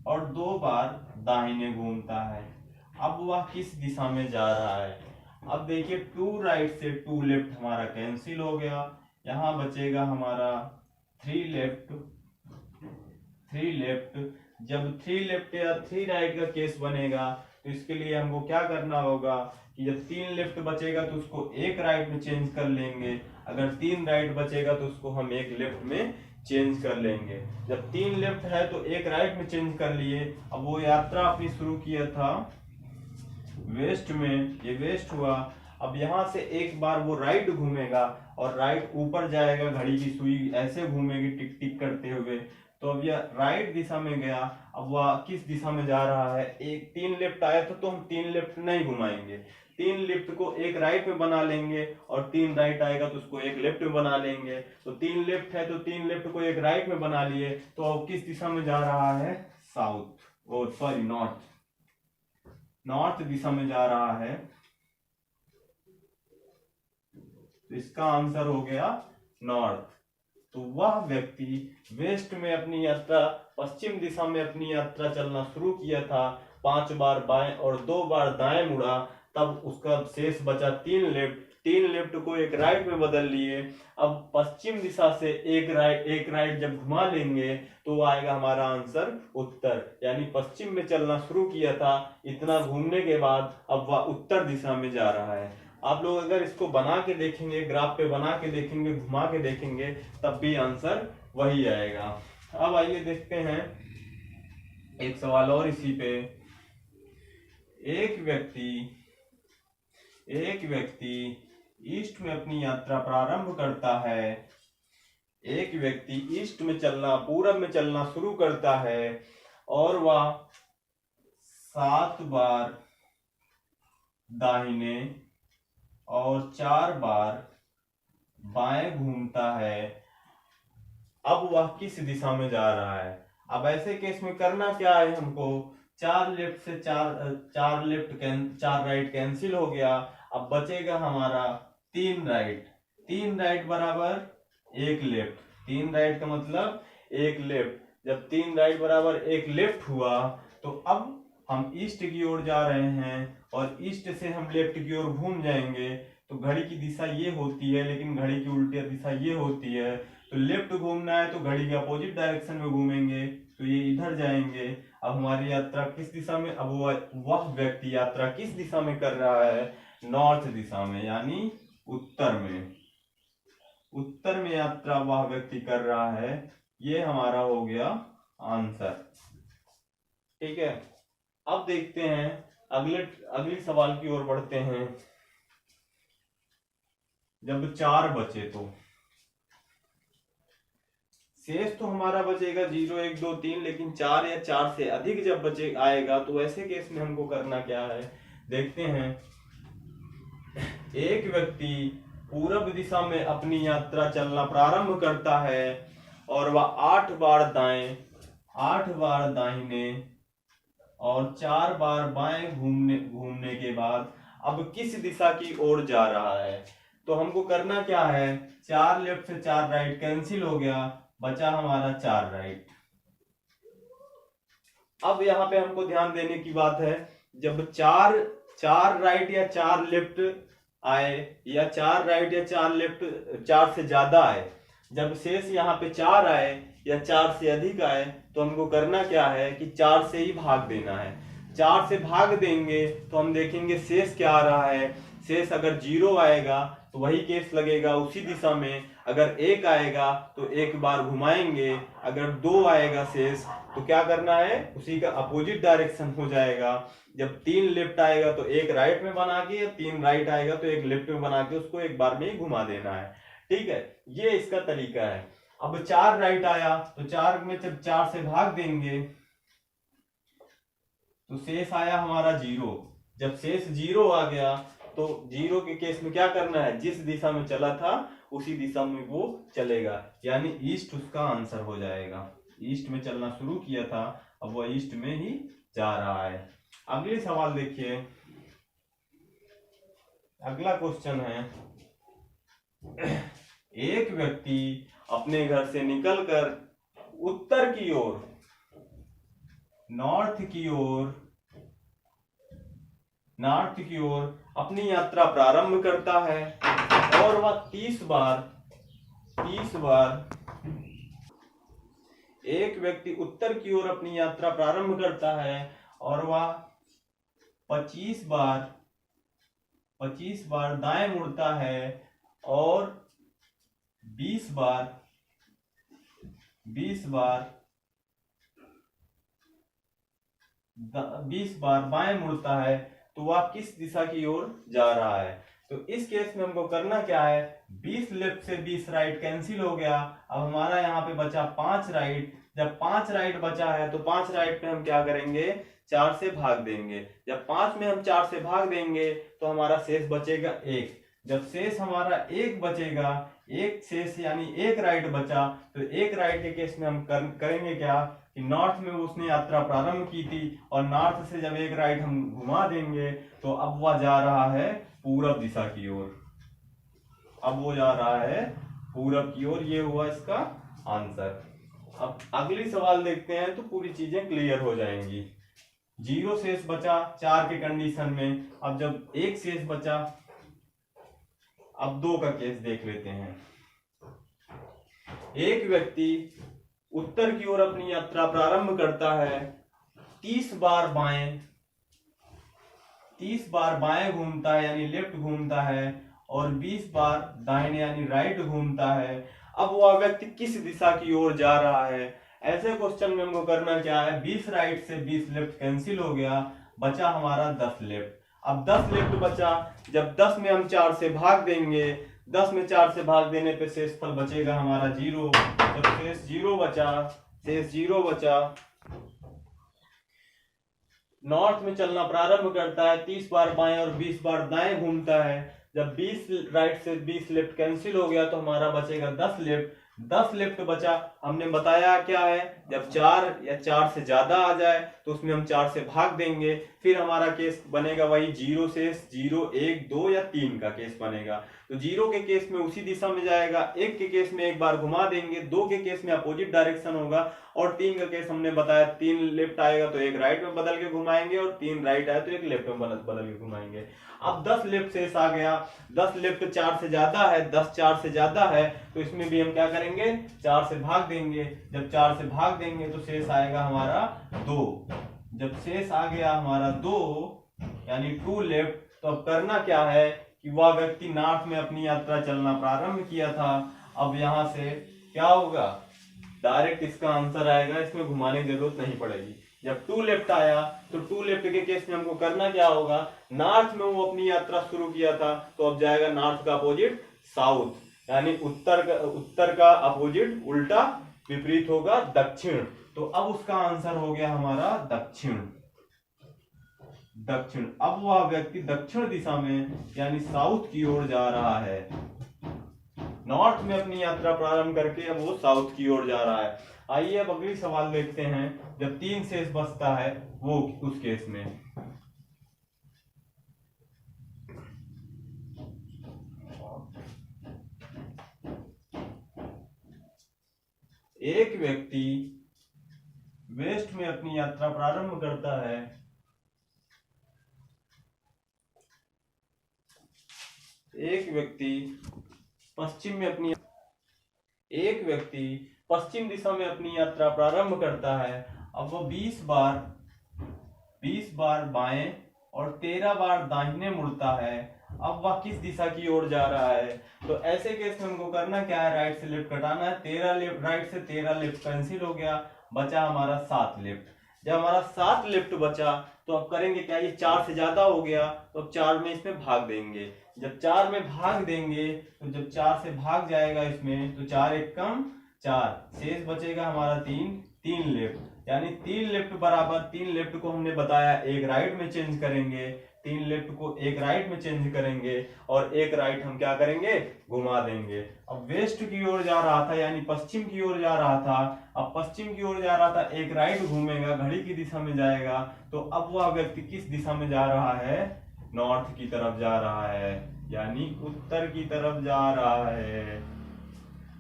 और 2 बार दाहिने घूमता है। अब वह किस दिशा में जा रहा है? अब देखिए 2 राइट से 2 लेफ्ट हमारा कैंसिल हो गया, यहां बचेगा हमारा 3 लेफ्ट। जब 3 लेफ्ट या 3 राइट का केस बनेगा तो इसके लिए हमको क्या करना होगा कि जब 3 लेफ्ट बचेगा तो उसको 1 राइट में चेंज कर लेंगे, अगर 3 राइट बचेगा तो उसको हम 1 लेफ्ट में चेंज कर लेंगे। जब 3 लेफ्ट है तो 1 राइट में चेंज कर लिए। अब वो यात्रा अपनी शुरू किया था वेस्ट में, ये वेस्ट हुआ। अब यहां से एक बार वो राइट घूमेगा और राइट ऊपर जाएगा, घड़ी की सुई ऐसे घूमेगी टिक टिक करते हुए। तो अब यह राइट दिशा में गया। अब वह किस दिशा में जा रहा है? एक 3 लेफ्ट आया था तो हम 3 लेफ्ट नहीं घुमाएंगे, 3 लेफ्ट को 1 राइट में बना लेंगे और 3 राइट आएगा तो उसको 1 लेफ्ट में बना लेंगे। तो 3 लेफ्ट है तो 3 लेफ्ट को 1 राइट में बना लिए, तो अब किस दिशा में जा रहा है? साउथ। और सॉरी नॉर्थ दिशा में जा रहा है, तो इसका आंसर हो गया नॉर्थ। तो वह व्यक्ति वेस्ट में अपनी यात्रा, पश्चिम दिशा में अपनी यात्रा चलना शुरू किया था, 5 बार बाएं और 2 बार दाएं मुड़ा, तब उसका शेष बचा 3 लेफ्ट। 3 लेफ्ट को एक राइट में बदल लिए। अब पश्चिम दिशा से एक राइट जब घुमा लेंगे तो आएगा हमारा आंसर उत्तर, यानी पश्चिम में चलना शुरू किया था, इतना घूमने के बाद अब वह उत्तर दिशा में जा रहा है। आप लोग अगर इसको बना के देखेंगे, ग्राफ पे बना के देखेंगे, घुमा के देखेंगे, तब भी आंसर वही आएगा। अब आइए देखते हैं एक सवाल और इसी पे। एक व्यक्ति ईस्ट में अपनी यात्रा प्रारंभ करता है। एक व्यक्ति ईस्ट में चलना, पूरब में चलना शुरू करता है और वह 7 बार दाहिने और 4 बार बाएं घूमता है। अब वह किस दिशा में जा रहा है? अब ऐसे केस में करना क्या है हमको? 4 लेफ्ट से 4 राइट कैंसिल हो गया। अब बचेगा हमारा 3 राइट। 3 राइट बराबर 1 लेफ्ट। 3 राइट का मतलब 1 लेफ्ट। जब 3 राइट बराबर 1 लेफ्ट हुआ तो अब हम ईस्ट की ओर जा रहे हैं और ईस्ट से हम लेफ्ट की ओर घूम जाएंगे। तो घड़ी की दिशा ये होती है, लेकिन घड़ी की उल्टी दिशा ये होती है। तो लेफ्ट घूमना है तो घड़ी के अपोजिट डायरेक्शन में घूमेंगे, तो ये इधर जाएंगे। अब हमारी यात्रा किस दिशा में? अब वह व्यक्ति यात्रा किस दिशा में कर रहा है? नॉर्थ दिशा में, यानी उत्तर में। उत्तर में यात्रा वह व्यक्ति कर रहा है। ये हमारा हो गया आंसर। ठीक है, अब देखते हैं अगले सवाल की ओर बढ़ते हैं। जब 4 बचे तो शेष तो हमारा बचेगा 0 1 2 3, लेकिन 4 या 4 से अधिक जब बचे आएगा तो ऐसे केस में हमको करना क्या है, देखते हैं। एक व्यक्ति पूरब दिशा में अपनी यात्रा चलना प्रारंभ करता है और वह 8 बार दाएं, 8 बार दाहिने और 4 बार बाएं घूमने के बाद अब किस दिशा की ओर जा रहा है? तो हमको करना क्या है? 4 लेफ्ट से 4 राइट कैंसिल हो गया, बचा हमारा 4 राइट। अब यहाँ पे हमको ध्यान देने की बात है, जब 4 राइट या 4 लेफ्ट आए, या 4 राइट या 4 लेफ्ट 4 से ज्यादा आए, जब शेष यहाँ पे 4 आए या 4 से अधिक आए, तो हमको करना क्या है कि 4 से ही भाग देना है। 4 से भाग देंगे तो हम देखेंगे शेष क्या आ रहा है। शेष अगर 0 आएगा तो वही केस लगेगा उसी दिशा में। अगर 1 आएगा तो 1 बार घुमाएंगे। अगर 2 आएगा शेष तो क्या करना है, उसी का अपोजिट डायरेक्शन हो जाएगा। जब 3 लेफ्ट आएगा तो 1 राइट में बना के, 3 राइट आएगा तो 1 लेफ्ट में बना के उसको एक बार में ही घुमा देना है। ठीक है, ये इसका तरीका है। अब 4 राइट आया तो 4 में जब 4 से भाग देंगे तो शेष आया हमारा 0। जब शेष 0 आ गया तो 0 के केस में क्या करना है, जिस दिशा में चला था उसी दिशा में वो चलेगा, यानी ईस्ट उसका आंसर हो जाएगा। ईस्ट में चलना शुरू किया था, अब वो ईस्ट में ही जा रहा है। अगले सवाल देखिए, अगला क्वेश्चन है। एक व्यक्ति अपने घर से निकलकर उत्तर की ओर, नॉर्थ की ओर अपनी यात्रा प्रारंभ करता है और वह 30 बार एक व्यक्ति उत्तर की ओर अपनी यात्रा प्रारंभ करता है और वह 25 बार दाएं मुड़ता है और 20 बार बाएं मुड़ता है। तो वह किस दिशा की ओर जा रहा है? तो इस केस में हमको करना क्या है, 20 लेफ्ट से 20 राइट कैंसिल हो गया। अब हमारा यहाँ पे बचा 5 राइट। जब 5 राइट बचा है तो 5 राइट में हम क्या करेंगे, 4 से भाग देंगे। जब 5 में हम 4 से भाग देंगे तो हमारा शेष बचेगा 1। जब शेष हमारा 1 बचेगा, 1 शेष यानी 1 राइट बचा, तो 1 राइट के केस में हम करेंगे क्या कि नॉर्थ में उसने यात्रा प्रारंभ की थी और नॉर्थ से जब एक राइट हम घुमा देंगे तो अब वह जा रहा है पूरब दिशा की ओर। अब वो जा रहा है पूरब की ओर। ये हुआ इसका आंसर। अब अगली सवाल देखते हैं तो पूरी चीजें क्लियर हो जाएंगी। 0 शेष बचा 4 के कंडीशन में। अब जब 1 शेष बचा, अब 2 का केस देख लेते हैं। एक व्यक्ति उत्तर की ओर अपनी यात्रा प्रारंभ करता है, 30 बार बाएं घूमता है यानी लेफ्ट घूमता है और 20 बार दाहिने यानी राइट घूमता है। अब वह व्यक्ति किस दिशा की ओर जा रहा है? ऐसे क्वेश्चन में हमको करना क्या है, 20 राइट से 20 लेफ्ट कैंसिल हो गया, बचा हमारा 10 लेफ्ट। अब 10 लेफ्ट बचा, जब 10 में हम 4 से भाग देंगे, 10 में 4 से भाग देने पे शेषफल बचेगा हमारा 0। जब शेष 0 बचा, नॉर्थ में चलना प्रारंभ करता है, 30 बार बाएं और 20 बार दाएं घूमता है। जब 20 राइट से 20 लेफ्ट कैंसिल हो गया तो हमारा बचेगा 10 लेफ्ट। 10 लेफ्ट बचा, हमने बताया क्या है, जब 4 या 4 से ज्यादा आ जाए तो उसमें हम 4 से भाग देंगे, फिर हमारा केस बनेगा वही 0 से 0, 1, 2 या 3 का केस बनेगा। तो 0 के केस में उसी दिशा में जाएगा, 1 के केस में एक बार घुमा देंगे, 2 के केस में अपोजिट डायरेक्शन होगा और 3 का केस हमने बताया 3 लेफ्ट आएगा तो एक राइट में बदल के घुमाएंगे और 3 राइट आए तो एक लेफ्ट में बदल के घुमाएंगे। अब 10 लेफ्ट शेष आ गया, 10 लेफ्ट 4 से ज्यादा है, 10 4 से ज्यादा है तो इसमें भी हम क्या करेंगे, 4 से भाग देंगे। जब 4 से भाग देंगे तो शेष आएगा हमारा 2। जब शेष आ गया हमारा 2 यानी 2 लेफ्ट, तो अब करना क्या है कि वह व्यक्ति नॉर्थ में अपनी यात्रा चलना प्रारंभ किया था। अब यहां से क्या होगा, डायरेक्ट इसका आंसर आएगा, इसमें घुमाने की जरूरत नहीं पड़ेगी। जब 2 लेफ्ट आया तो 2 लेफ्ट के केस में हमको करना क्या होगा, नॉर्थ में वो अपनी यात्रा शुरू किया था तो अब जाएगा नॉर्थ का अपोजिट साउथ, यानी उत्तर का अपोजिट उल्टा विपरीत होगा दक्षिण। तो अब उसका आंसर हो गया हमारा दक्षिण। अब वह व्यक्ति दक्षिण दिशा में यानी साउथ की ओर जा रहा है। नॉर्थ में अपनी यात्रा प्रारंभ करके अब वो साउथ की ओर जा रहा है। आइए अब अगली सवाल देखते हैं। जब 3 शेष बचता है वो उस केस में, एक व्यक्ति वेस्ट में अपनी यात्रा प्रारंभ करता है, एक व्यक्ति पश्चिम दिशा में अपनी यात्रा प्रारंभ करता है। अब वो 20 बार बाएं और 13 बार दाहिने मुड़ता है। अब वह किस दिशा की ओर जा रहा है? तो ऐसे केस में हमको करना क्या है, राइट से लेफ्ट घटाना है। 13 लेफ्ट राइट से 13 लेफ्ट कैंसिल हो गया, बचा हमारा 7 लेफ्ट। जब हमारा 7 लेफ्ट बचा तो अब करेंगे क्या, ये 4 से ज्यादा हो गया तो अब 4 में इसमें भाग देंगे। जब 4 में भाग देंगे तो जब 4 से भाग जाएगा इसमें तो 4 एक कम 4, शेष बचेगा हमारा 3 लेफ्ट, यानी 3 लेफ्ट बराबर 3 लेफ्ट को हमने बताया एक राइट में चेंज करेंगे, 3 लेफ्ट को एक राइट में चेंज करेंगे और एक राइट हम क्या करेंगे, घुमा देंगे। अब वेस्ट की ओर जा रहा था यानी पश्चिम की ओर जा रहा था, अब पश्चिम की ओर जा रहा था, एक राइट घूमेगा, घड़ी की दिशा में जाएगा। तो अब वह व्यक्ति किस दिशा में जा रहा है, नॉर्थ की तरफ जा रहा है, यानी उत्तर की तरफ जा रहा है।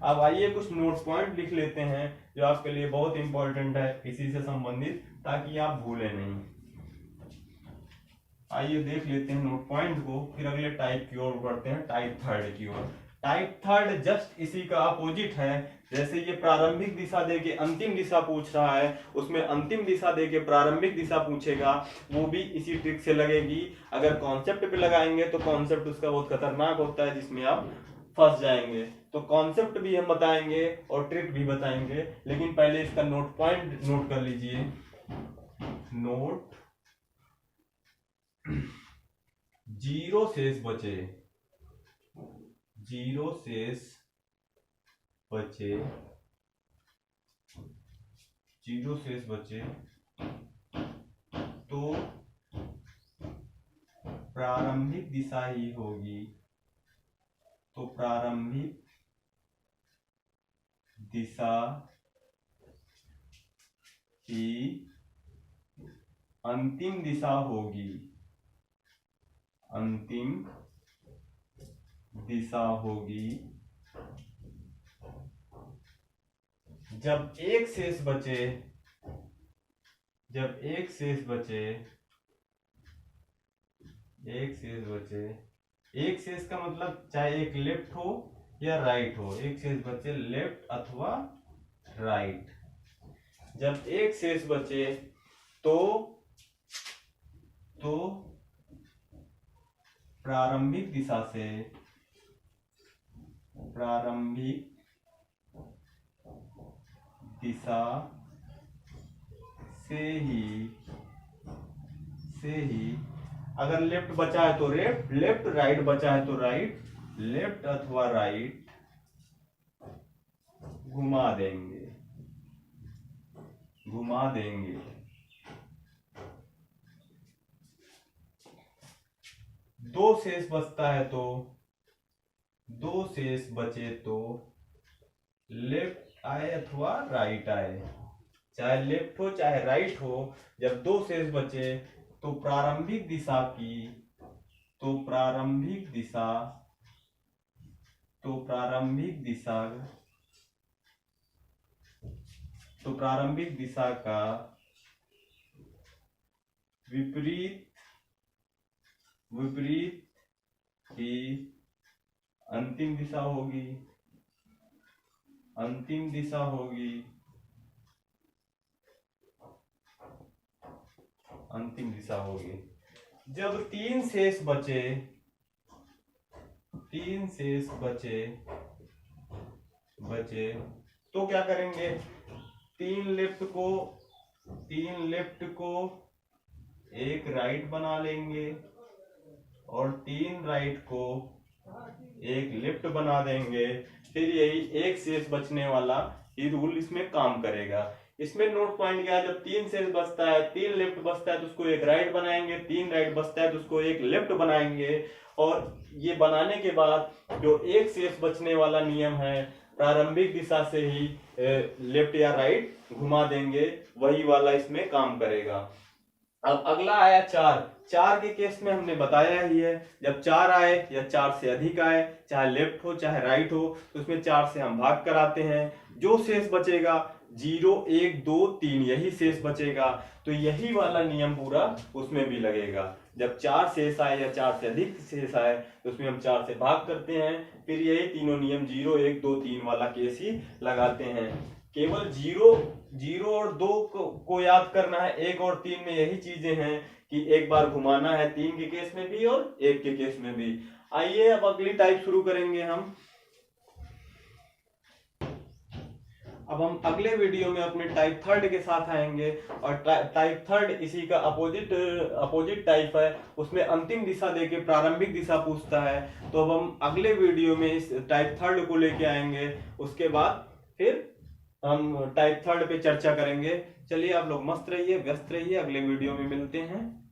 अब आइए कुछ नोट पॉइंट लिख लेते हैं जो आपके लिए बहुत इंपॉर्टेंट है इसी से संबंधित, ताकि आप भूलें नहीं। आइए देख लेते हैं नोट पॉइंट को, फिर अगले टाइप की ओर बढ़ते हैं, टाइप थर्ड की ओर। टाइप थर्ड जस्ट इसी का अपोजिट है। जैसे ये प्रारंभिक दिशा देके अंतिम दिशा पूछ रहा है, उसमें अंतिम दिशा देके प्रारंभिक दिशा पूछेगा, वो भी इसी ट्रिक से लगेगी। अगर कॉन्सेप्ट पे लगाएंगे तो कॉन्सेप्ट उसका बहुत खतरनाक होता है जिसमें आप फंस जाएंगे। तो कॉन्सेप्ट भी हम बताएंगे और ट्रिक भी बताएंगे, लेकिन पहले इसका नोट पॉइंट नोट कर लीजिए। नोट 0 शेष बचे, 0 शेष बचे, 0 शेष बचे तो प्रारंभिक दिशा ही होगी। तो प्रारंभिक दिशा की अंतिम दिशा होगी, अंतिम दिशा होगी जब एक शेष बचे, जब एक शेष बचे, एक शेष बचे, एक शेष का मतलब चाहे एक लेफ्ट हो या राइट हो, एक शेष बचे लेफ्ट अथवा राइट। जब एक शेष बचे तो प्रारंभिक दिशा से, प्रारंभिक दिशा से ही अगर लेफ्ट बचा है तो लेफ्ट, राइट बचा है तो राइट, लेफ्ट अथवा राइट घुमा देंगे, घुमा देंगे। दो शेष बचता है तो, दो शेष बचे तो लेफ्ट आए अथवा राइट आए, चाहे लेफ्ट हो चाहे राइट हो। जब दो शेष बचे तो प्रारंभिक दिशा की, तो प्रारंभिक दिशा, तो प्रारंभिक दिशा, तो प्रारंभिक दिशा का विपरीत, विपरीत की अंतिम दिशा होगी, अंतिम दिशा होगी, अंतिम दिशा होगी। जब तीन शेष बचे, तीन शेष बचे तो क्या करेंगे, तीन लेफ्ट को एक राइट बना लेंगे और तीन राइट को एक लेफ्ट बना देंगे। फिर यही एक शेष बचने वाला ये रूल इसमें काम करेगा। इसमें नोट पॉइंट क्या है, जब तीन शेष बचता है, तीन लेफ्ट बचता है तो उसको एक राइट बनाएंगे, तीन राइट बचता है तो उसको एक लेफ्ट बनाएंगे। और ये बनाने के बाद जो एक शेष बचने वाला नियम है, प्रारंभिक दिशा से ही लेफ्ट या राइट घुमा देंगे, वही वाला इसमें काम करेगा। अब अगला आया चार के केस में हमने बताया ही है, जब चार आए या चार से अधिक आए, चाहे लेफ्ट हो चाहे राइट हो, तो उसमें चार से हम भाग कराते हैं। जो शेष बचेगा 0 1 2 3 यही शेष बचेगा, तो यही वाला नियम पूरा उसमें भी लगेगा। जब चार शेष आए या चार से अधिक शेष आए तो उसमें हम चार से भाग करते हैं, फिर यही तीनों नियम 0 1 2 3 वाला केस ही लगाते हैं। केवल 0 और 2 को याद करना है, 1 और 3 में यही चीजें हैं कि एक बार घुमाना है, 3 के केस में भी और 1 के केस में भी। आइए अब अगली टाइप शुरू करेंगे हम। अब हम अगले वीडियो में अपने टाइप थर्ड के साथ आएंगे, और टाइप थर्ड इसी का अपोजिट टाइप है, उसमें अंतिम दिशा देके प्रारंभिक दिशा पूछता है। तो अब हम अगले वीडियो में इस टाइप थर्ड को लेके आएंगे, उसके बाद फिर हम टाइप थर्ड पे चर्चा करेंगे। चलिए आप लोग मस्त रहिए, व्यस्त रहिए, अगले वीडियो में मिलते हैं।